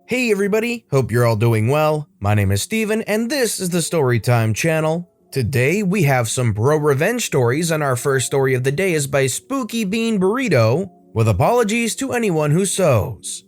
Hey everybody, hope you're all doing well. My name is Steven and this is the Storytime channel. Today we have some pro-revenge stories and our first story of the day is by SpookyBeanBurrito, with apologies to anyone who sews.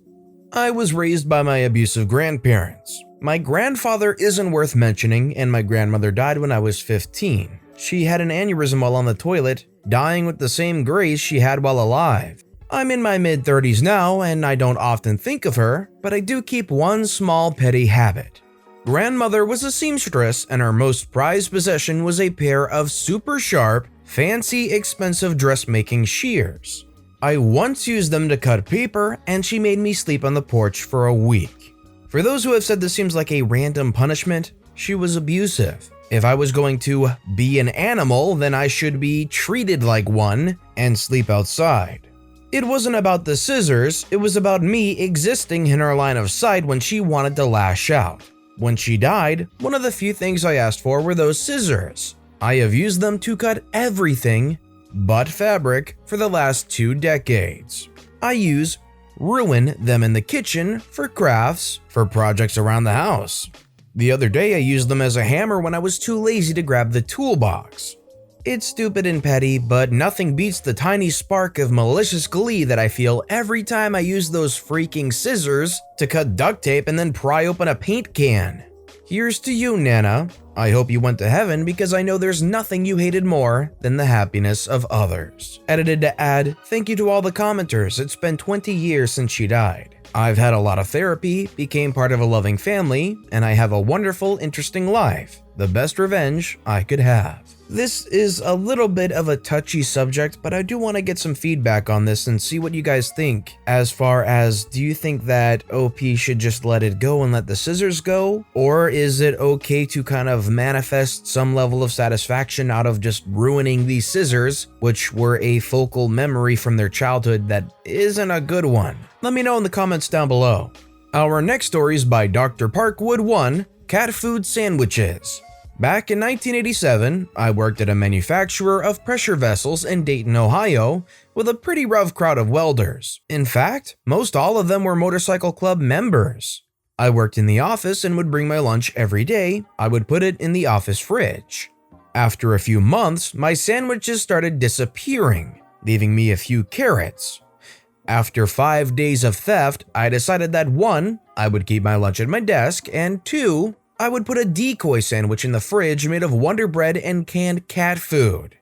I was raised by my abusive grandparents. My grandfather isn't worth mentioning and my grandmother died when I was 15. She had an aneurysm while on the toilet, dying with the same grace she had while alive. I'm in my mid-30s now and I don't often think of her, but I do keep one small petty habit. Grandmother was a seamstress and her most prized possession was a pair of super sharp, fancy, expensive dressmaking shears. I once used them to cut paper and she made me sleep on the porch for a week. For those who have said this seems like a random punishment, she was abusive. If I was going to be an animal, then I should be treated like one and sleep outside. It wasn't about the scissors, it was about me existing in her line of sight when she wanted to lash out. When she died, one of the few things I asked for were those scissors. I have used them to cut everything but fabric for the last 2 decades. I ruin them in the kitchen, for crafts, for projects around the house. The other day I used them as a hammer when I was too lazy to grab the toolbox. It's stupid and petty, but nothing beats the tiny spark of malicious glee that I feel every time I use those freaking scissors to cut duct tape and then pry open a paint can. Here's to you, Nana. I hope you went to heaven because I know there's nothing you hated more than the happiness of others. Edited to add, thank you to all the commenters, it's been 20 years since she died. I've had a lot of therapy, became part of a loving family, and I have a wonderful, interesting life. The best revenge I could have. This is a little bit of a touchy subject, but I do want to get some feedback on this and see what you guys think. As far as, do you think that OP should just let it go and let the scissors go? Or is it okay to kind of manifest some level of satisfaction out of just ruining these scissors, which were a focal memory from their childhood that isn't a good one? Let me know in the comments down below. Our next story is by Dr. Parkwood 1, Cat Food Sandwiches. Back in 1987, I worked at a manufacturer of pressure vessels in Dayton, Ohio, with a pretty rough crowd of welders. In fact, most all of them were motorcycle club members. I worked in the office and would bring my lunch every day. I would put it in the office fridge. After a few months, my sandwiches started disappearing, leaving me a few carrots. After 5 days of theft, I decided that 1, I would keep my lunch at my desk, and 2, I would put a decoy sandwich in the fridge made of Wonder Bread and canned cat food.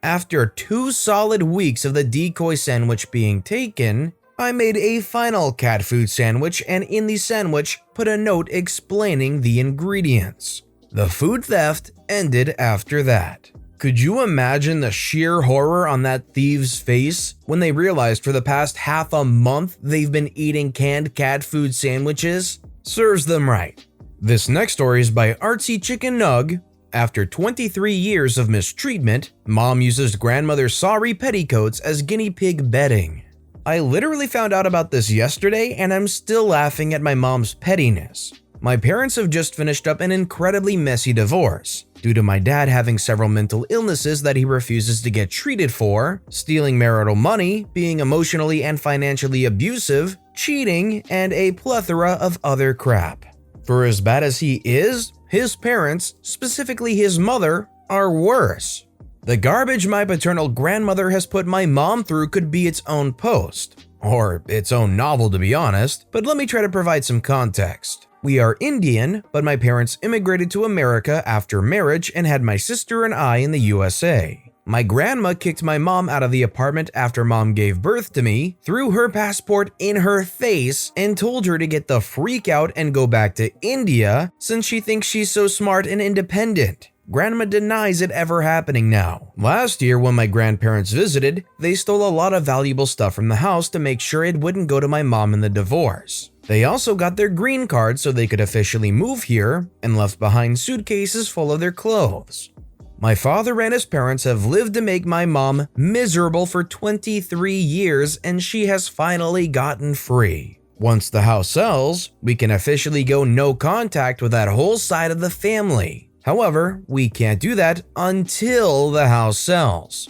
After 2 solid weeks of the decoy sandwich being taken, I made a final cat food sandwich and in the sandwich put a note explaining the ingredients. The food theft ended after that. Could you imagine the sheer horror on that thief's face when they realized for the past half a month they've been eating canned cat food sandwiches? Serves them right. This next story is by artsy-chicken-nug. After 23 years of mistreatment, mom uses grandmother's sari petticoats as guinea pig bedding. I literally found out about this yesterday and I'm still laughing at my mom's pettiness. My parents have just finished up an incredibly messy divorce, due to my dad having several mental illnesses that he refuses to get treated for, stealing marital money, being emotionally and financially abusive, cheating, and a plethora of other crap. For as bad as he is, his parents, specifically his mother, are worse. The garbage my paternal grandmother has put my mom through could be its own post, or its own novel to be honest, but let me try to provide some context. We are Indian, but my parents immigrated to America after marriage and had my sister and I in the USA. My grandma kicked my mom out of the apartment after mom gave birth to me, threw her passport in her face, and told her to get the freak out and go back to India since she thinks she's so smart and independent. Grandma denies it ever happening now. Last year when my grandparents visited, they stole a lot of valuable stuff from the house to make sure it wouldn't go to my mom in the divorce. They also got their green card so they could officially move here and left behind suitcases full of their clothes. My father and his parents have lived to make my mom miserable for 23 years and she has finally gotten free. Once the house sells, we can officially go no contact with that whole side of the family. However, we can't do that until the house sells.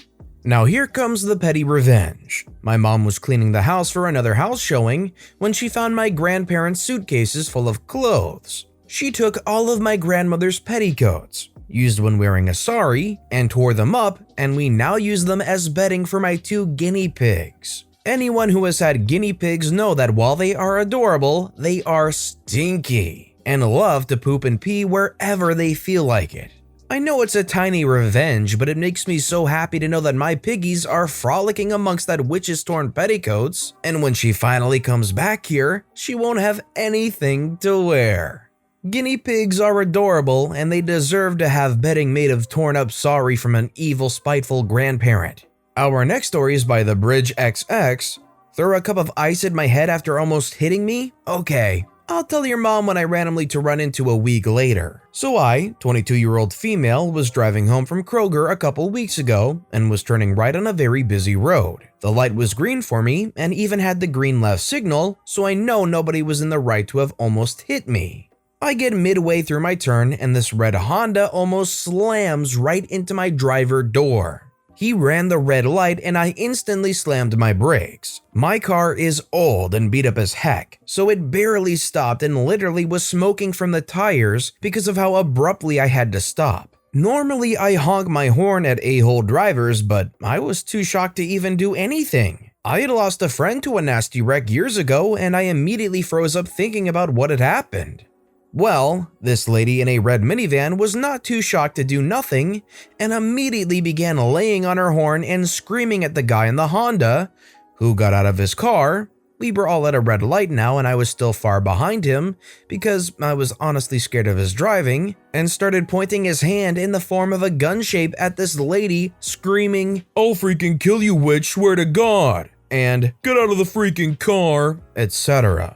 Now here comes the petty revenge. My mom was cleaning the house for another house showing when she found my grandparents' suitcases full of clothes. She took all of my grandmother's petticoats, used when wearing a sari, and tore them up, and we now use them as bedding for my 2 guinea pigs. Anyone who has had guinea pigs know that while they are adorable, they are stinky and love to poop and pee wherever they feel like it. I know it's a tiny revenge, but it makes me so happy to know that my piggies are frolicking amongst that witch's torn petticoats, and when she finally comes back here, she won't have anything to wear. Guinea pigs are adorable, and they deserve to have bedding made of torn up sari from an evil, spiteful grandparent. Our next story is by thebridgexx. Throw a cup of ice at my head after almost hitting me? Okay. I'll tell your mom when I randomly to run into a week later. So I, 22-year-old female, was driving home from Kroger a couple weeks ago and was turning right on a very busy road. The light was green for me and even had the green left signal, so I know nobody was in the right to have almost hit me. I get midway through my turn and this red Honda almost slams right into my driver door. He ran the red light and I instantly slammed my brakes. My car is old and beat up as heck, so it barely stopped and literally was smoking from the tires because of how abruptly I had to stop. Normally I honk my horn at a-hole drivers, but I was too shocked to even do anything. I had lost a friend to a nasty wreck years ago and I immediately froze up thinking about what had happened. Well, this lady in a red minivan was not too shocked to do nothing and immediately began laying on her horn and screaming at the guy in the Honda, who got out of his car. We were all at a red light now and I was still far behind him because I was honestly scared of his driving, and started pointing his hand in the form of a gun shape at this lady, screaming, "I'll freaking kill you, witch, swear to God," and "Get out of the freaking car," etc.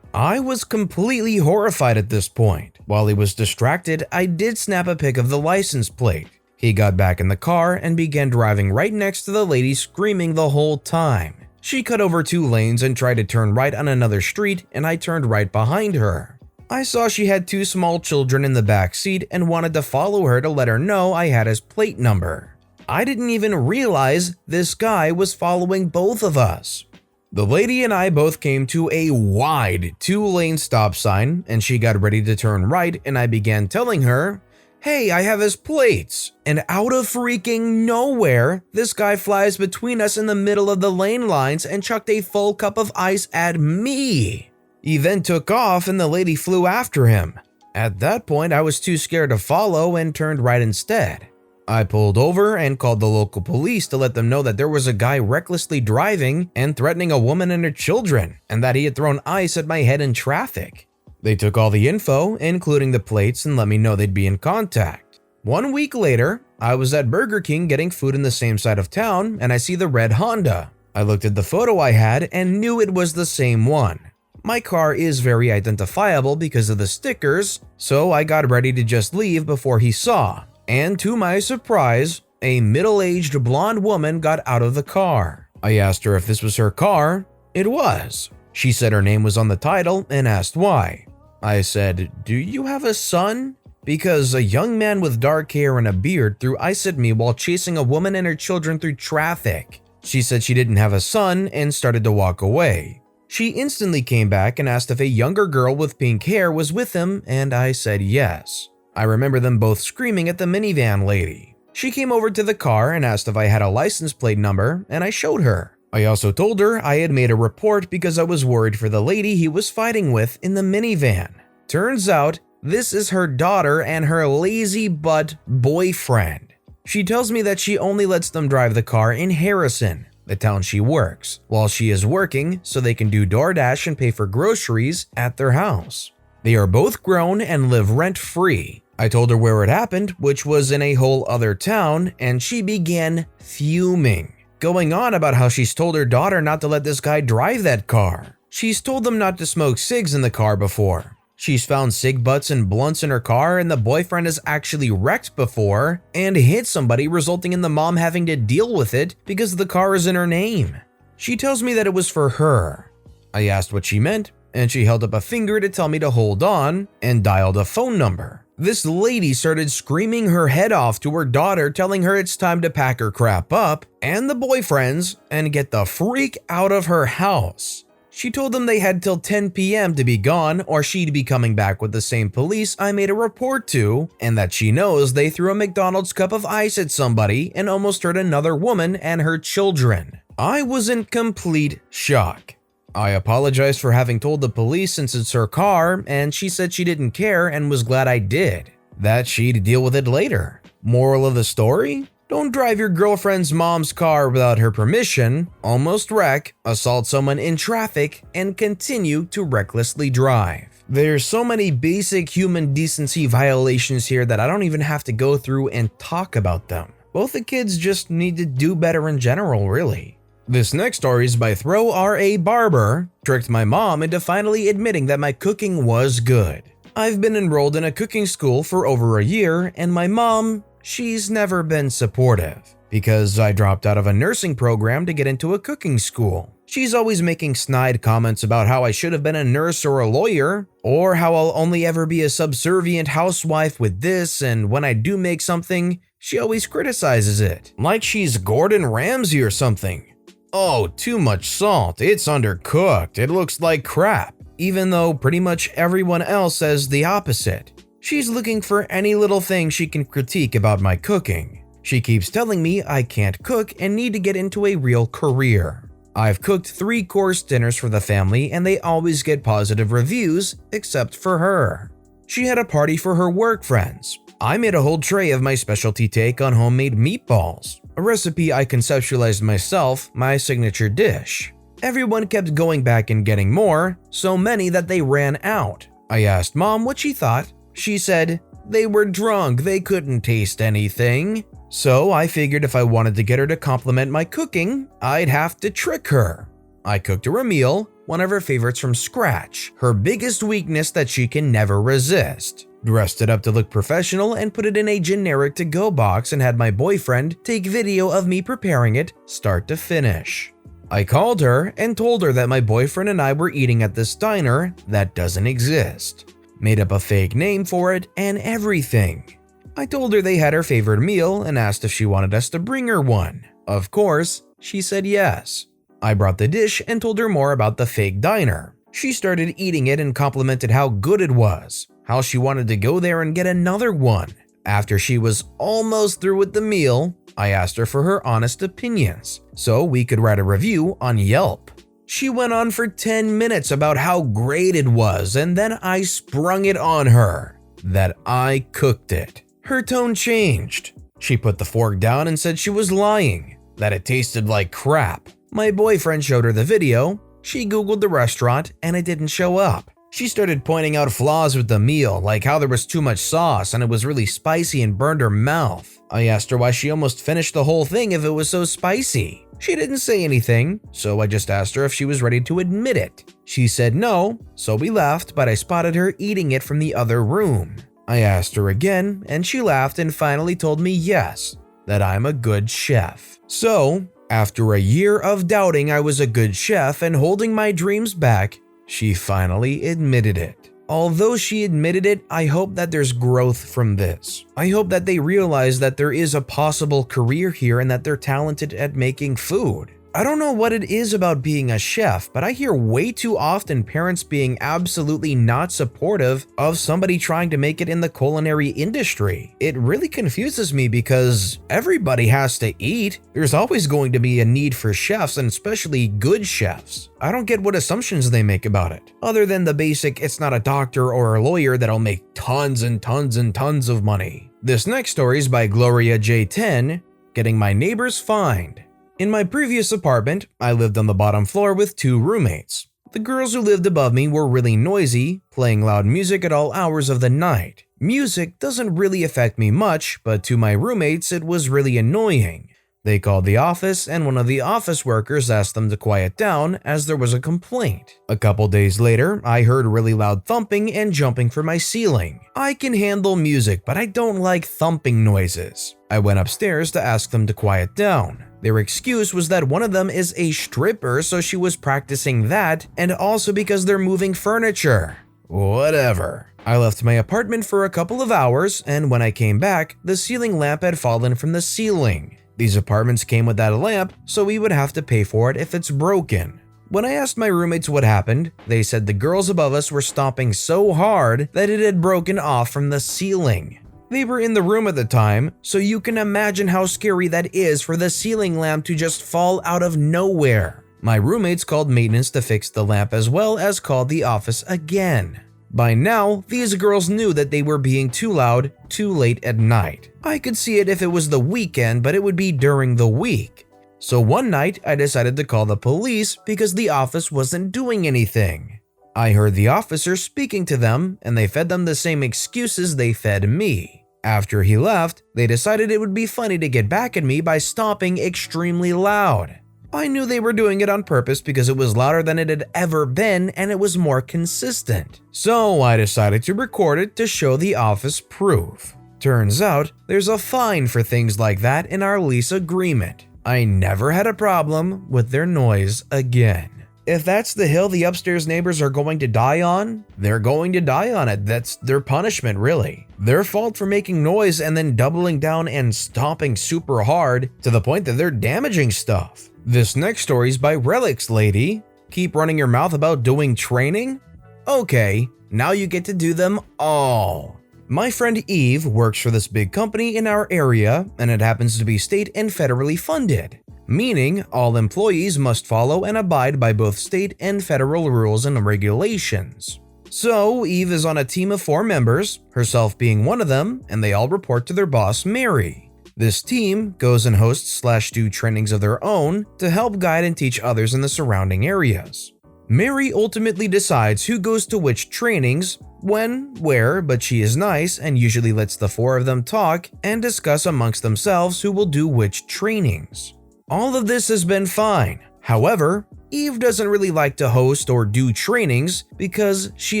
I was completely horrified at this point. While he was distracted, I did snap a pic of the license plate. He got back in the car and began driving right next to the lady, screaming the whole time. She cut over 2 lanes and tried to turn right on another street, and I turned right behind her. I saw she had 2 small children in the back seat and wanted to follow her to let her know I had his plate number. I didn't even realize this guy was following both of us. The lady and I both came to a wide 2-lane stop sign and she got ready to turn right and I began telling her, "Hey, I have his plates." And out of freaking nowhere, this guy flies between us in the middle of the lane lines and chucked a full cup of ice at me. He then took off and the lady flew after him. At that point, I was too scared to follow and turned right instead. I pulled over and called the local police to let them know that there was a guy recklessly driving and threatening a woman and her children, and that he had thrown ice at my head in traffic. They took all the info, including the plates, and let me know they'd be in contact. 1 week later, I was at Burger King getting food in the same side of town, and I see the red Honda. I looked at the photo I had and knew it was the same one. My car is very identifiable because of the stickers, so I got ready to just leave before he saw. And to my surprise, a middle-aged blonde woman got out of the car. I asked her if this was her car. It was. She said her name was on the title and asked why. I said, "Do you have a son?" Because a young man with dark hair and a beard threw ice at me while chasing a woman and her children through traffic. She said she didn't have a son and started to walk away. She instantly came back and asked if a younger girl with pink hair was with him, and I said yes. I remember them both screaming at the minivan lady. She came over to the car and asked if I had a license plate number, and I showed her. I also told her I had made a report because I was worried for the lady he was fighting with in the minivan. Turns out, this is her daughter and her lazy butt boyfriend. She tells me that she only lets them drive the car in Harrison, the town she works, while she is working so they can do DoorDash and pay for groceries at their house. They are both grown and live rent-free. I told her where it happened, which was in a whole other town, and she began fuming, going on about how she's told her daughter not to let this guy drive that car. She's told them not to smoke cigs in the car before. She's found cig butts and blunts in her car, and the boyfriend has actually wrecked before and hit somebody, resulting in the mom having to deal with it because the car is in her name. She tells me that it was for her. I asked what she meant, and she held up a finger to tell me to hold on and dialed a phone number. This lady started screaming her head off to her daughter, telling her it's time to pack her crap up and the boyfriends and get the freak out of her house. She told them they had till 10 p.m. to be gone or she'd be coming back with the same police I made a report to, and that she knows they threw a McDonald's cup of ice at somebody and almost hurt another woman and her children. I was in complete shock. I apologized for having told the police since it's her car, and she said she didn't care and was glad I did, that she'd deal with it later. Moral of the story? Don't drive your girlfriend's mom's car without her permission, almost wreck, assault someone in traffic, and continue to recklessly drive. There's so many basic human decency violations here that I don't even have to go through and talk about them. Both the kids just need to do better in general, really. This next story is by ThrowRA-Barber, tricked my mom into finally admitting that my cooking was good. I've been enrolled in a cooking school for over a year, and my mom, she's never been supportive. Because I dropped out of a nursing program to get into a cooking school. She's always making snide comments about how I should have been a nurse or a lawyer, or how I'll only ever be a subservient housewife with this, and when I do make something, she always criticizes it, like she's Gordon Ramsay or something. Oh, too much salt, it's undercooked, it looks like crap, even though pretty much everyone else says the opposite. She's looking for any little thing she can critique about my cooking. She keeps telling me I can't cook and need to get into a real career. I've cooked 3-course dinners for the family and they always get positive reviews, except for her. She had a party for her work friends. I made a whole tray of my specialty take on homemade meatballs, a recipe I conceptualized myself, my signature dish. Everyone kept going back and getting more, so many that they ran out. I asked Mom what she thought. She said, they were drunk, they couldn't taste anything. So I figured if I wanted to get her to compliment my cooking, I'd have to trick her. I cooked her a meal, one of her favorites from scratch, her biggest weakness that she can never resist. Dressed it up to look professional and put it in a generic to-go box and had my boyfriend take video of me preparing it start to finish. I called her and told her that my boyfriend and I were eating at this diner that doesn't exist. Made up a fake name for it and everything. I told her they had her favorite meal and asked if she wanted us to bring her one. Of course, she said yes. I brought the dish and told her more about the fake diner. She started eating it and complimented how good it was, how she wanted to go there and get another one. After she was almost through with the meal, I asked her for her honest opinions so we could write a review on Yelp. She went on for 10 minutes about how great it was, and then I sprung it on her that I cooked it. Her tone changed. She put the fork down and said she was lying, that it tasted like crap. My boyfriend showed her the video. She Googled the restaurant and it didn't show up. She started pointing out flaws with the meal, like how there was too much sauce and it was really spicy and burned her mouth. I asked her why she almost finished the whole thing if it was so spicy. She didn't say anything, so I just asked her if she was ready to admit it. She said no, so we left, but I spotted her eating it from the other room. I asked her again, and she laughed and finally told me yes, that I'm a good chef. So, after a year of doubting I was a good chef and holding my dreams back, she finally admitted it. Although she admitted it, I hope that there's growth from this. I hope that they realize that there is a possible career here and that they're talented at making food. I don't know what it is about being a chef, but I hear way too often parents being absolutely not supportive of somebody trying to make it in the culinary industry. It really confuses me because everybody has to eat. There's always going to be a need for chefs, and especially good chefs. I don't get what assumptions they make about it, other than the basic it's not a doctor or a lawyer that'll make tons and tons and tons of money. This next story is by Gloria J10, Getting My Neighbors Fined. In my previous apartment, I lived on the bottom floor with 2 roommates. The girls who lived above me were really noisy, playing loud music at all hours of the night. Music doesn't really affect me much, but to my roommates it was really annoying. They called the office and one of the office workers asked them to quiet down as there was a complaint. A couple days later, I heard really loud thumping and jumping from my ceiling. I can handle music, but I don't like thumping noises. I went upstairs to ask them to quiet down. Their excuse was that one of them is a stripper, so she was practicing that, and also because they're moving furniture. Whatever. I left my apartment for a couple of hours, and when I came back, the ceiling lamp had fallen from the ceiling. These apartments came with that lamp, so we would have to pay for it if it's broken. When I asked my roommates what happened, they said the girls above us were stomping so hard that it had broken off from the ceiling. They were in the room at the time, so you can imagine how scary that is for the ceiling lamp to just fall out of nowhere. My roommates called maintenance to fix the lamp as well as called the office again. By now, these girls knew that they were being too loud, too late at night. I could see it if it was the weekend, but it would be during the week. So one night, I decided to call the police because the office wasn't doing anything. I heard the officer speaking to them, and they fed them the same excuses they fed me. After he left, they decided it would be funny to get back at me by stomping extremely loud. I knew they were doing it on purpose because it was louder than it had ever been and it was more consistent. So I decided to record it to show the office proof. Turns out, there's a fine for things like that in our lease agreement. I never had a problem with their noise again. If that's the hill the upstairs neighbors are going to die on, they're going to die on it. That's their punishment, really. Their fault for making noise and then doubling down and stomping super hard to the point that they're damaging stuff. This next story is by relykslady. Keep running your mouth about doing training? Okay, now you get to do them all. My friend Eve works for this big company in our area, and it happens to be state and federally funded, meaning all employees must follow and abide by both state and federal rules and regulations. So Eve is on a team of 4 members, herself being one of them, and they all report to their boss, Mary. This team goes and hosts/do trainings of their own to help guide and teach others in the surrounding areas. Mary ultimately decides who goes to which trainings, when, where, but she is nice and usually lets the 4 of them talk and discuss amongst themselves who will do which trainings. All of this has been fine. However, Eve doesn't really like to host or do trainings because she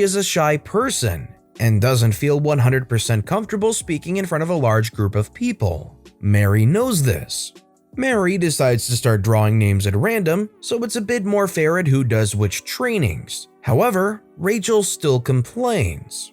is a shy person and doesn't feel 100% comfortable speaking in front of a large group of people. Mary knows this. Mary decides to start drawing names at random, so it's a bit more fair at who does which trainings. However, Rachel still complains.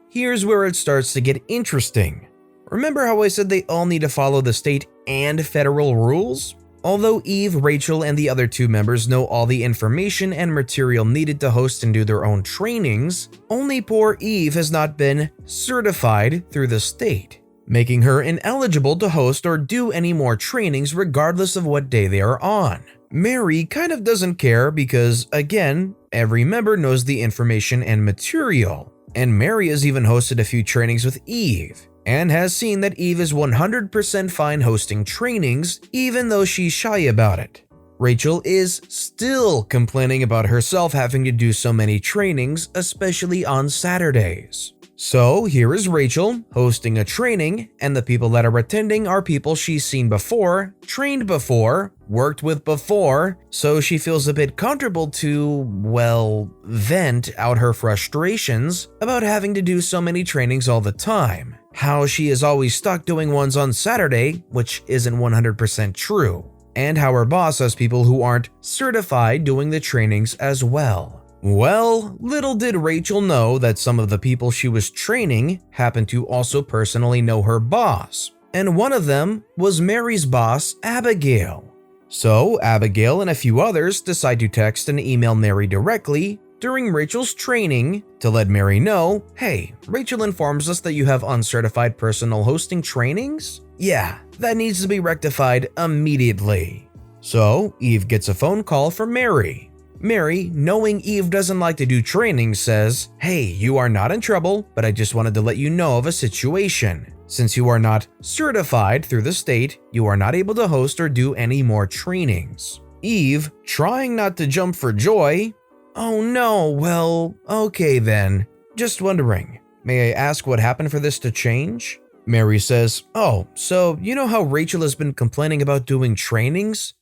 Here's where it starts to get interesting. Remember how I said they all need to follow the state and federal rules? Although Eve, Rachel, and the other 2 members know all the information and material needed to host and do their own trainings, only poor Eve has not been certified through the state, making her ineligible to host or do any more trainings regardless of what day they are on. Mary kind of doesn't care because, again, every member knows the information and material, and Mary has even hosted a few trainings with Eve, and has seen that Eve is 100% fine hosting trainings even though she's shy about it. Rachel is still complaining about herself having to do so many trainings, especially on Saturdays. So here is Rachel hosting a training, and the people that are attending are people she's seen before, trained before, worked with before, so she feels a bit comfortable to, well, vent out her frustrations about having to do so many trainings all the time. How she is always stuck doing ones on Saturday, which isn't 100% true, and how her boss has people who aren't certified doing the trainings as well. Well, little did Rachel know that some of the people she was training happened to also personally know her boss, and one of them was Mary's boss, Abigail. So Abigail and a few others decide to text and email Mary directly during Rachel's training to let Mary know, hey, Rachel informs us that you have uncertified personal hosting trainings? Yeah, that needs to be rectified immediately. So Eve gets a phone call from Mary. Mary, knowing Eve doesn't like to do training, says, hey, you are not in trouble, but I just wanted to let you know of a situation. Since you are not certified through the state, you are not able to host or do any more trainings. Eve, trying not to jump for joy, oh no, well, okay then. Just wondering, may I ask what happened for this to change? Mary says, oh, so you know how Rachel has been complaining about doing trainings?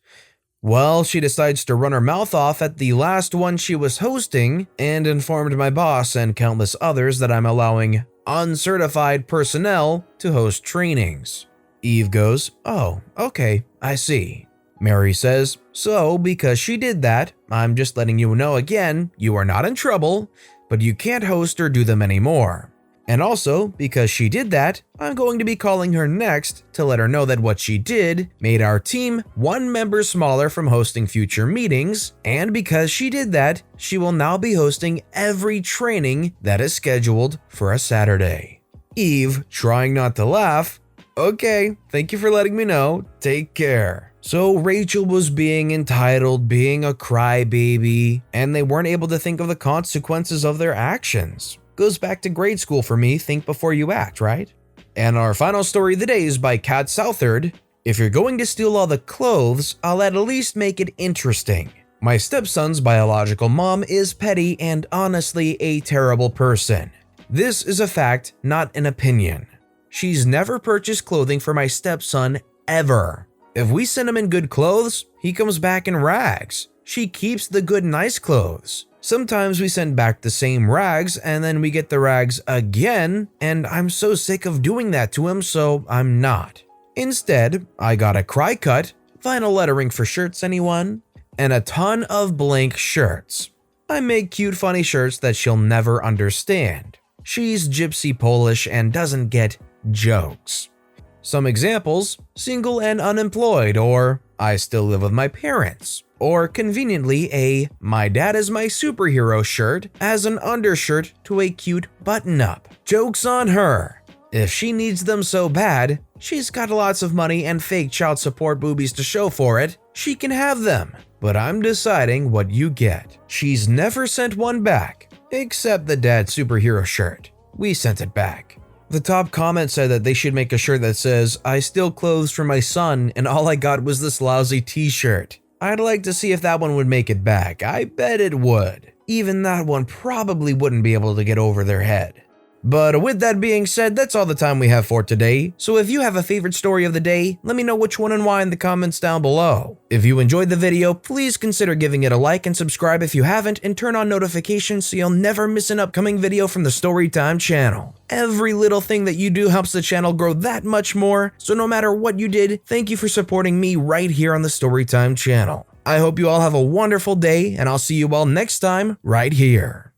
Well, she decides to run her mouth off at the last one she was hosting and informed my boss and countless others that I'm allowing uncertified personnel to host trainings. Eve goes, oh, okay, I see. Mary says, so because she did that, I'm just letting you know again, you are not in trouble, but you can't host or do them anymore. And also, because she did that, I'm going to be calling her next to let her know that what she did made our team one member smaller from hosting future meetings, and because she did that, she will now be hosting every training that is scheduled for a Saturday. Eve, trying not to laugh, okay, thank you for letting me know, take care. So Rachel was being entitled, being a crybaby, and they weren't able to think of the consequences of their actions. Goes back to grade school for me, think before you act, right? And our final story of the day is by KatSouthard. If you're going to steal all the clothes, I'll at least make it interesting. My stepson's biological mom is petty and honestly a terrible person. This is a fact, not an opinion. She's never purchased clothing for my stepson ever. If we send him in good clothes, he comes back in rags. She keeps the good nice clothes. Sometimes we send back the same rags and then we get the rags again, and I'm so sick of doing that to him, so I'm not. Instead, I got a cry cut, vinyl lettering for shirts anyone, and a ton of blank shirts. I make cute funny shirts that she'll never understand. She's gypsy Polish and doesn't get jokes. Some examples: single and unemployed, or I still live with my parents, or conveniently a my dad is my superhero shirt as an undershirt to a cute button-up. Joke's on her. If she needs them so bad, she's got lots of money and fake child support boobies to show for it, she can have them. But I'm deciding what you get. She's never sent one back, except the dad superhero shirt. We sent it back. The top comment said that they should make a shirt that says, I steal clothes for my son and all I got was this lousy t-shirt. I'd like to see if that one would make it back. I bet it would. Even that one probably wouldn't be able to get over their head. But with that being said, that's all the time we have for today. So if you have a favorite story of the day, let me know which one and why in the comments down below. If you enjoyed the video, please consider giving it a like and subscribe if you haven't, and turn on notifications so you'll never miss an upcoming video from the Storytime channel. Every little thing that you do helps the channel grow that much more, so no matter what you did, thank you for supporting me right here on the Storytime channel. I hope you all have a wonderful day, and I'll see you all next time right here.